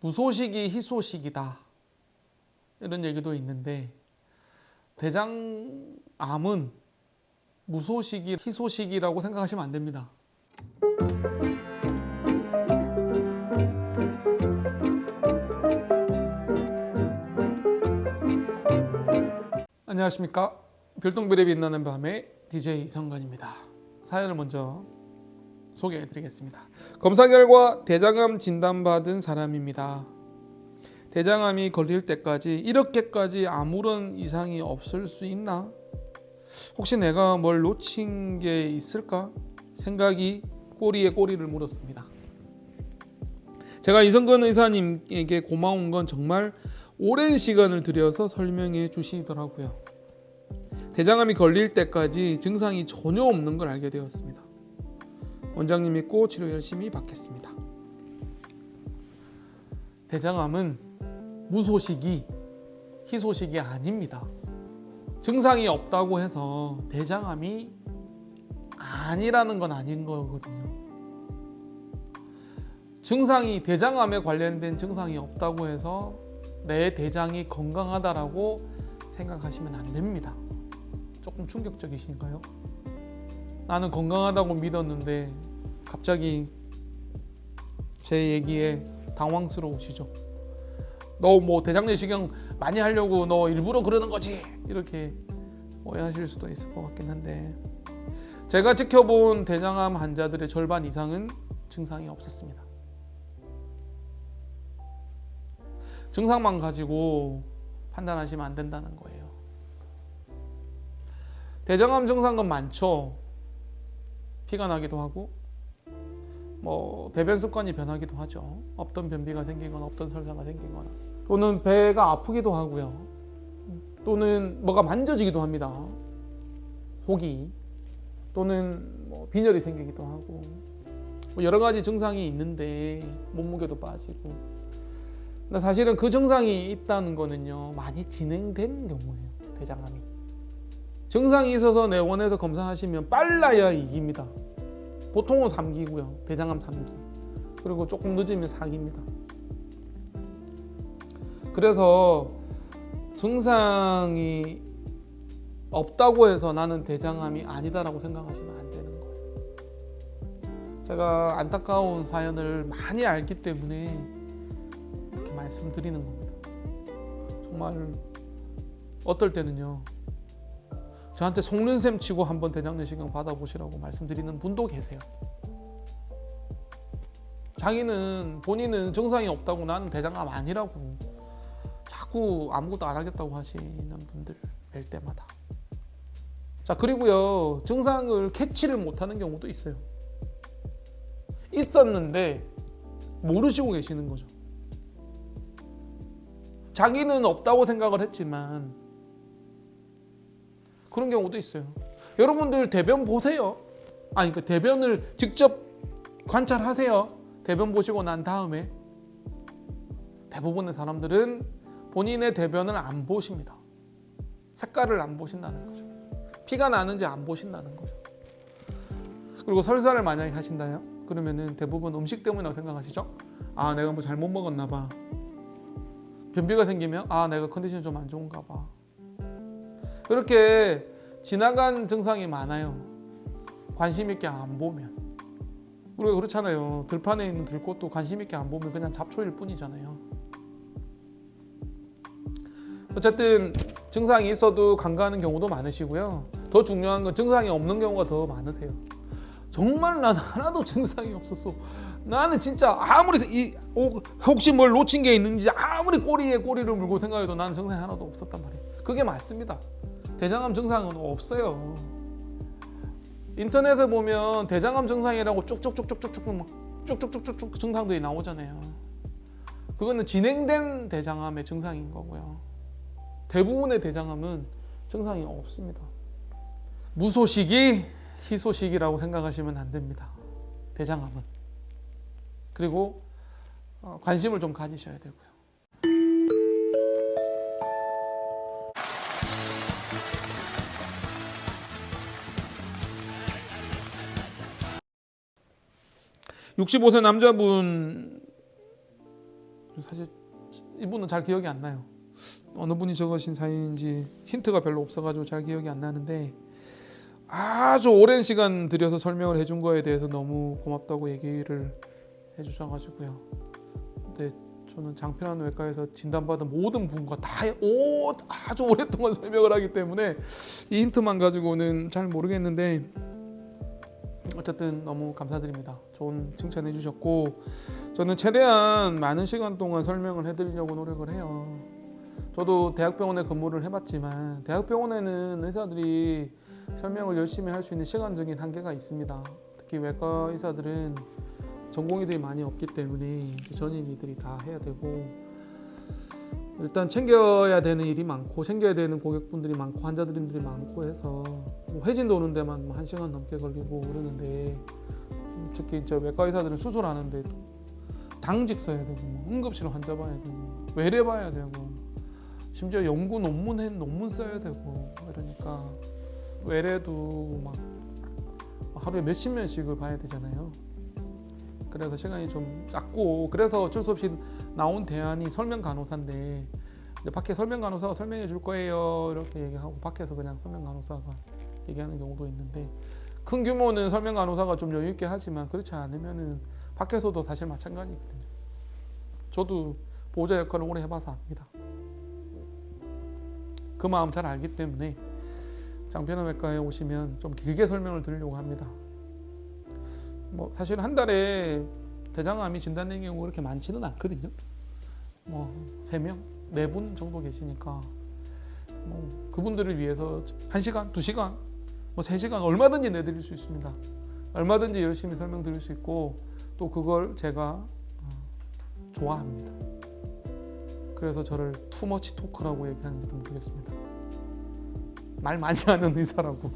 무소식이 희소식이다 이런 얘기도 있는데, 대장암은 무소식이 희소식이라고 생각하시면 안 됩니다. 안녕하십니까. 별똥별에 빛나는 밤의 DJ 이성건입니다. 사연을 먼저 소개해 드리겠습니다. 검사 결과 대장암 진단받은 사람입니다. 대장암이 걸릴 때까지 이렇게까지 아무런 이상이 없을 수 있나? 혹시 내가 뭘 놓친 게 있을까? 생각이 꼬리에 꼬리를 물었습니다. 제가 이성건 의사님에게 고마운 건 정말 오랜 시간을 들여서 설명해 주시더라고요. 대장암이 걸릴 때까지 증상이 전혀 없는 걸 알게 되었습니다. 원장님 믿고 치료 열심히 받겠습니다. 대장암은 무소식이 희소식이 아닙니다. 증상이 없다고 해서 대장암이 아니라는 건 아닌 거거든요. 증상이 대장암에 관련된 증상이 없다고 해서 내 대장이 건강하다라고 생각하시면 안 됩니다. 조금 충격적이신가요? 나는 건강하다고 믿었는데 갑자기 제 얘기에 당황스러우시죠? 너 뭐 대장 내시경 많이 하려고 너 일부러 그러는 거지? 이렇게 오해하실 수도 있을 것 같긴 한데, 제가 지켜본 대장암 환자들의 절반 이상은 증상이 없었습니다. 증상만 가지고 판단하시면 안 된다는 거예요. 대장암 증상은 많죠. 피가 나기도 하고 배변 습관이 변하기도 하죠. 없던 변비가 생기거나 없던 설사가 생기거나, 또는 배가 아프기도 하고요. 또는 뭐가 만져지기도 합니다. 혹이, 또는 빈혈이 생기기도 하고, 여러 가지 증상이 있는데 몸무게도 빠지고. 근데 사실은 그 증상이 있다는 거는요, 많이 진행된 경우예요. 대장암이 증상이 있어서 내원에서 검사하시면 빨라야 2기입니다. 보통은 3기고요. 대장암 3기. 그리고 조금 늦으면 4기입니다. 그래서 증상이 없다고 해서 나는 대장암이 아니다라고 생각하시면 안 되는 거예요. 제가 안타까운 사연을 많이 알기 때문에 이렇게 말씀드리는 겁니다. 정말 어떨 때는요, 저한테 속는셈 치고 한번 대장 내시경 받아보시라고 말씀드리는 분도 계세요. 본인은 증상이 없다고 나는 대장암 아니라고 자꾸 아무것도 안 하겠다고 하시는 분들 뵐 때마다. 자, 그리고요, 증상을 캐치를 못하는 경우도 있어요. 있었는데 모르시고 계시는 거죠. 자기는 없다고 생각을 했지만 그런 경우도 있어요. 여러분들 대변 보세요. 그러니까 대변을 직접 관찰하세요. 대변 보시고 난 다음에 대부분의 사람들은 본인의 대변을 안 보십니다. 색깔을 안 보신다는 거죠. 피가 나는지 안 보신다는 거죠. 그리고 설사를 만약에 하신다요? 그러면은 대부분 음식 때문이라고 생각하시죠? 내가 뭐 잘못 먹었나 봐. 변비가 생기면 내가 컨디션이 좀 안 좋은가 봐. 그렇게 지나간 증상이 많아요. 관심 있게 안 보면. 우리가 그렇잖아요. 들판에 있는 들꽃도 관심 있게 안 보면 그냥 잡초일 뿐이잖아요. 어쨌든 증상이 있어도 간과하는 경우도 많으시고요. 더 중요한 건 증상이 없는 경우가 더 많으세요. 정말 난 하나도 증상이 없었어. 나는 진짜 아무리 혹시 뭘 놓친 게 있는지 아무리 꼬리에 꼬리를 물고 생각해도 나는 증상이 하나도 없었단 말이에요. 그게 맞습니다. 대장암 증상은 없어요. 인터넷에 보면 대장암 증상이라고 쭉쭉쭉쭉쭉 증상들이 나오잖아요. 그거는 진행된 대장암의 증상인 거고요. 대부분의 대장암은 증상이 없습니다. 무소식이 희소식이라고 생각하시면 안 됩니다. 대장암은. 그리고 관심을 좀 가지셔야 되고요. 65세 남자분 사실 이분은 잘 기억이 안 나요. 어느 분이 적으신 사연인지 힌트가 별로 없어가지고 잘 기억이 안 나는데 아주 오랜 시간 들여서 설명을 해준 거에 대해서 너무 고맙다고 얘기를 해주셔가지고요. 근데 저는 장편한 외과에서 진단받은 모든 분과 아주 오랫동안 설명을 하기 때문에 이 힌트만 가지고는 잘 모르겠는데 어쨌든 너무 감사드립니다. 좋은 칭찬해 주셨고 저는 최대한 많은 시간 동안 설명을 해드리려고 노력을 해요. 저도 대학병원에 근무를 해봤지만 대학병원에는 의사들이 설명을 열심히 할 수 있는 시간적인 한계가 있습니다. 특히 외과 의사들은 전공의들이 많이 없기 때문에 전임의들이 다 해야 되고 일단 챙겨야 되는 일이 많고 챙겨야 되는 고객분들이 많고 환자들이 많고 해서 뭐 회진 도는 데만 1시간 넘게 걸리고 그러는데 특히 저 외과 의사들은 수술하는데 당직 써야 되고 응급실 환자 봐야 되고 외래 봐야 되고 심지어 연구 논문 써야 되고 이러니까 외래도 막 하루에 몇십 명씩을 봐야 되잖아요. 그래서 시간이 좀 작고 그래서 어쩔 수 없이 나온 대안이 설명 간호사인데 이제 밖에 설명 간호사가 설명해 줄 거예요 이렇게 얘기하고 밖에서 그냥 설명 간호사가 얘기하는 경우도 있는데 큰 규모는 설명 간호사가 좀 여유 있게 하지만 그렇지 않으면은 밖에서도 사실 마찬가지거든요. 저도 보호자 역할을 오래 해봐서 압니다. 그 마음 잘 알기 때문에 장편외과에 오시면 좀 길게 설명을 드리려고 합니다. 뭐 사실 한 달에 대장암이 진단된 경우가 그렇게 많지는 않거든요. 뭐 3명, 4분 정도 계시니까 뭐 그분들을 위해서 1시간, 2시간, 뭐 3시간 얼마든지 내드릴 수 있습니다. 얼마든지 열심히 설명드릴 수 있고 또 그걸 제가 좋아합니다. 그래서 저를 투머치 토크라고 얘기하는지도 모르겠습니다. 말 많이 하는 의사라고.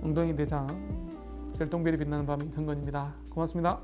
엉덩이 대장 별똥별이 빛나는 밤 이성건입니다. 고맙습니다.